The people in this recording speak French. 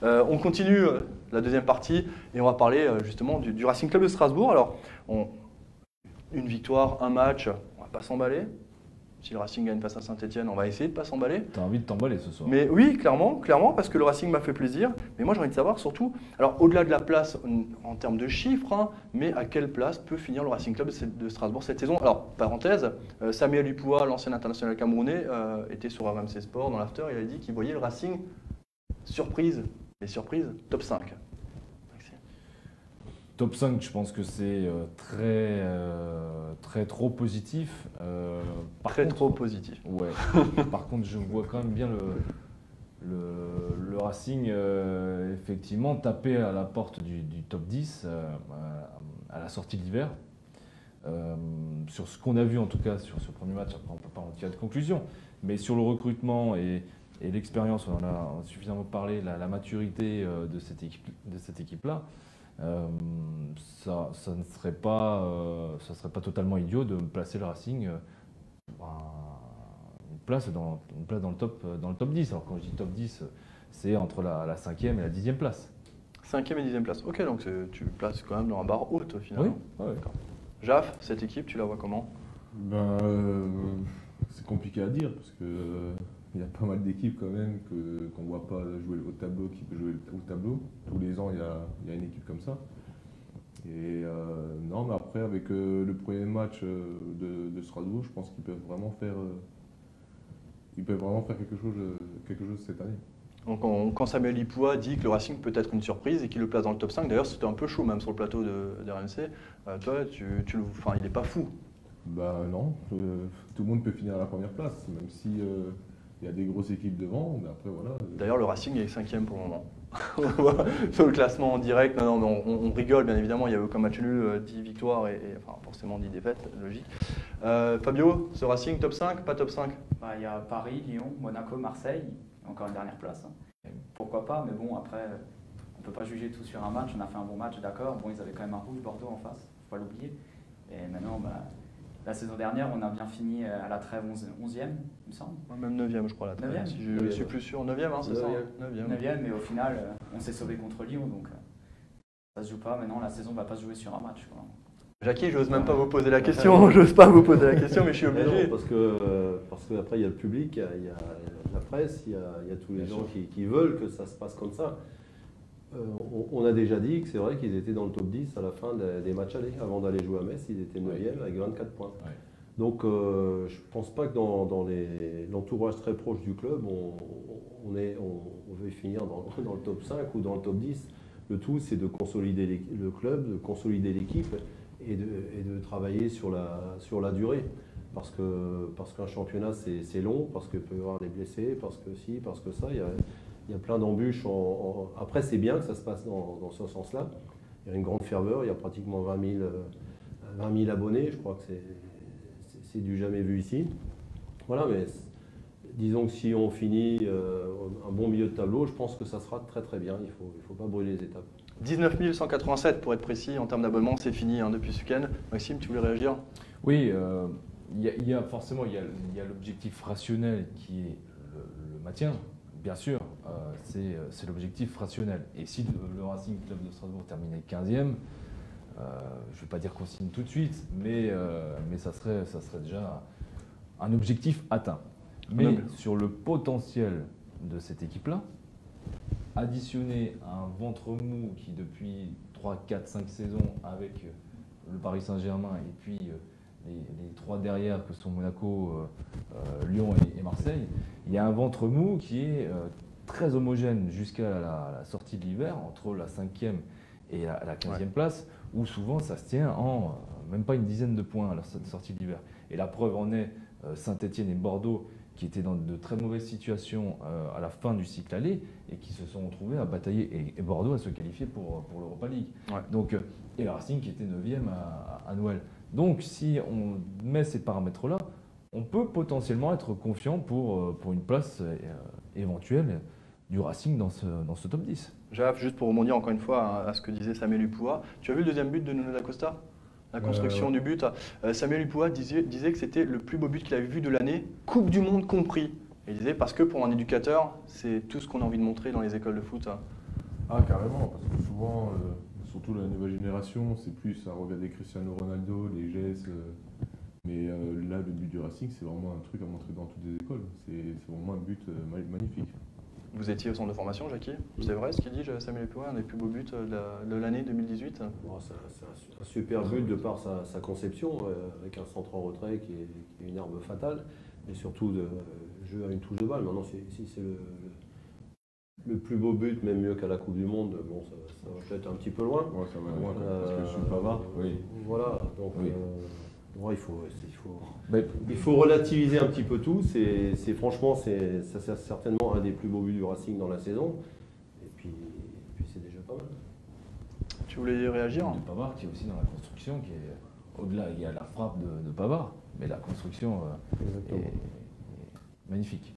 On continue la deuxième partie et on va parler justement du Racing Club de Strasbourg. Alors, une victoire, un match, on ne va pas s'emballer. Si le Racing gagne face à Saint-Etienne, on va essayer de ne pas s'emballer. Tu as envie de t'emballer ce soir. Mais oui, clairement, parce que le Racing m'a fait plaisir. Mais moi, j'ai envie de savoir surtout, alors au-delà de la place en termes de chiffres, hein, mais à quelle place peut finir le Racing Club de Strasbourg cette saison. Alors, parenthèse, Samuel Lupoua, l'ancien international camerounais, était sur RMC Sport dans l'after, il a dit qu'il voyait le Racing surprise, et surprise, top 5. Merci. Top 5, je pense que c'est très trop positif. Trop positif. Ouais. Par contre, je vois quand même bien le Racing effectivement taper à la porte du top 10 à la sortie de l'hiver. Sur ce qu'on a vu en tout cas sur ce premier match, après on ne peut pas en tirer de conclusion, mais sur le recrutement et l'expérience, on en a suffisamment parlé, la maturité de cette équipe-là, ça ne serait pas totalement idiot de placer le Racing une place dans le top 10. Alors quand je dis top 10, c'est entre la 5e et la 10e place. 5e et 10e place. Ok, donc tu places quand même dans la barre haute finalement. Oui, ouais. D'accord. Jaf, cette équipe, tu la vois comment? C'est compliqué à dire parce que il y a pas mal d'équipes quand même qu'on ne voit pas jouer au tableau, qui peut jouer au tableau. Tous les ans, il y a une équipe comme ça. Et non, mais après, avec le premier match de Strasbourg, je pense qu'ils peuvent vraiment faire quelque chose cette année. Donc quand Samuel Lupoua dit que le Racing peut être une surprise et qu'il le place dans le top 5, d'ailleurs c'était un peu chaud même sur le plateau de RMC, toi il n'est pas fou. Non, tout le monde peut finir à la première place, même si il y a des grosses équipes devant, mais après voilà. D'ailleurs le Racing est 5e pour le moment. Sur le classement en direct, non, mais on rigole bien évidemment, il y a eu aucun match nul, 10 victoires et enfin, forcément 10 défaites, logique. Fabio, ce Racing top 5, pas top 5? Il y a Paris, Lyon, Monaco, Marseille, encore une dernière place. Pourquoi pas, mais bon après on ne peut pas juger tout sur un match, on a fait un bon match, d'accord. Bon, ils avaient quand même un rouge Bordeaux en face, faut pas l'oublier. Et maintenant, la saison dernière, on a bien fini à la trêve 11e, il me semble. Même 9e, je crois, la trêve. Si je suis plus sûr, 9e, hein, c'est ça? 9e, mais au final, on s'est sauvé contre Lyon, donc ça se joue pas. Maintenant, la saison ne va pas se jouer sur un match, quoi. Jackie, j'ose même pas vous poser la question, j'ose pas vous poser la question, mais je suis obligé. Non, parce que après il y a le public, il y a la presse, il y a tous les gens qui veulent que ça se passe comme ça. On a déjà dit que c'est vrai qu'ils étaient dans le top 10 à la fin des matchs allés. Avant d'aller jouer à Metz, ils étaient 9e avec 24 points. Ouais. Donc je ne pense pas que dans l'entourage très proche du club, on veut finir dans le top 5 ou dans le top 10. Le tout, c'est de consolider le club, de consolider l'équipe et de travailler sur la durée. Parce qu'un championnat, c'est long, parce qu'il peut y avoir des blessés, parce que ça. Il y a plein d'embûches. Après, c'est bien que ça se passe dans ce sens-là. Il y a une grande ferveur, il y a pratiquement 20 000 abonnés. Je crois que c'est du jamais vu ici. Voilà, mais disons que si on finit un bon milieu de tableau, je pense que ça sera très très bien. Il faut pas brûler les étapes. 19 187 pour être précis en termes d'abonnement, c'est fini depuis ce week-end. Maxime, tu voulais réagir? Oui, il y a forcément l'objectif rationnel qui est le maintien. Bien sûr, c'est l'objectif rationnel. Et si le Racing Club de Strasbourg terminait 15e, je ne vais pas dire qu'on signe tout de suite, mais ça serait déjà un objectif atteint. Mais sur le potentiel de cette équipe-là, additionné à un ventre mou qui depuis 3, 4, 5 saisons avec le Paris Saint-Germain et puis les trois derrière que sont Monaco, Lyon et Marseille, il y a un ventre mou qui est très homogène jusqu'à la sortie de l'hiver, entre la 5e et la 15e place, où souvent ça se tient en même pas une dizaine de points à la sortie de l'hiver. Et la preuve en est Saint-Etienne et Bordeaux, qui étaient dans de très mauvaises situations à la fin du cycle aller et qui se sont retrouvés à batailler, et Bordeaux à se qualifier pour l'Europa League. Ouais. Donc, et le Racing qui était 9e à Noël. Donc si on met ces paramètres-là, on peut potentiellement être confiant pour une place éventuelle du Racing dans ce top 10. Jaf, juste pour rebondir encore une fois à ce que disait Samuel Lupoua, tu as vu le deuxième but de Nuno da Costa? La construction du but. Samuel Lupoua disait que c'était le plus beau but qu'il avait vu de l'année, Coupe du Monde compris. Et il disait parce que pour un éducateur, c'est tout ce qu'on a envie de montrer dans les écoles de foot. Ah, carrément, parce que souvent, surtout la nouvelle génération, c'est plus, ça revient des Cristiano Ronaldo, les gestes. Mais là, le but du Racing, c'est vraiment un truc à montrer dans toutes les écoles. C'est vraiment un but magnifique. Vous étiez au centre de formation, Jackie. C'est vrai ce qu'il dit, Samuel Eto'o, un des plus beaux buts de l'année 2018. Bon, c'est un super but de par sa conception, avec un centre en retrait qui est une arme fatale, et surtout de jeu à une touche de balle. Maintenant, si c'est le plus beau but, même mieux qu'à la Coupe du Monde, bon, ça va peut-être un petit peu loin. Ouais, ça va loin, parce que je suis Pavard. Oui. Voilà, donc Oui. ouais, il faut relativiser un petit peu tout. Franchement, c'est certainement un des plus beaux buts du Racing dans la saison. Et puis c'est déjà pas mal. Tu voulais réagir? De Pavard qui est aussi dans la construction, qui est au-delà, il y a la frappe de Pavard, mais la construction est magnifique.